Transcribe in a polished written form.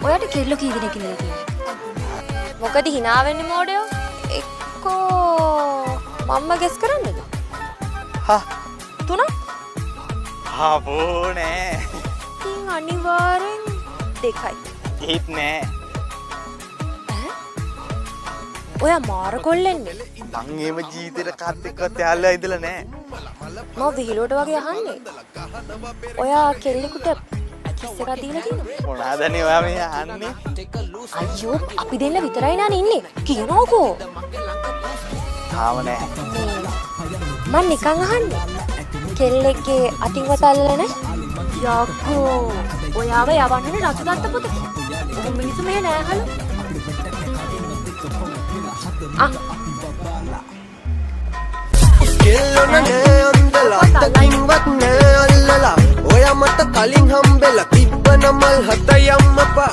ඔයාට කෙල්ලෝ කී දෙනෙක් ඉන්නද කියන්නේ? මොකද hina වෙන්නේ මෝඩයෝ? එක්කෝ මම්ම ගෙස් කරන්නද? හා තුනක්? බෝනේ. ඉතින් අනිවාර්යෙන් දෙකයි. ඒත් නෑ. ඔයා මාර කොල්ලෙන්නේ. මං එහෙම ජීවිතේට කාත් එක්කවත් යාළුවා ඉඳලා නෑ. මම විහිළුවට වගේ අහන්නේ. ඔයා කෙල්ලෙකුට කිස් එකක් දීලා තියෙනවද? මොනවාදනේ ඔයා මේ අහන්නේ? අයියෝ අපි දෙන්න විතරයි නානේ ඉන්නේ. කියනෝකෝ. තාම නෑ. මං නිකන් අහන්නේ. කෙල්ලෙක්ගේ අතින් වතල්ලා නේ? යකෝ. ඔයාව යවන්නේ රතු දත්ත පොතේ. ඔය මිනිස්සු මෙහෙ නෑ හලු. කෙල්ලොන නෑ අන්දලා අතකින්වත් නෑ අල්ලලා ඔයා මට කලින් හම්බෙලා තිබ්බන මල් හත යම්මපා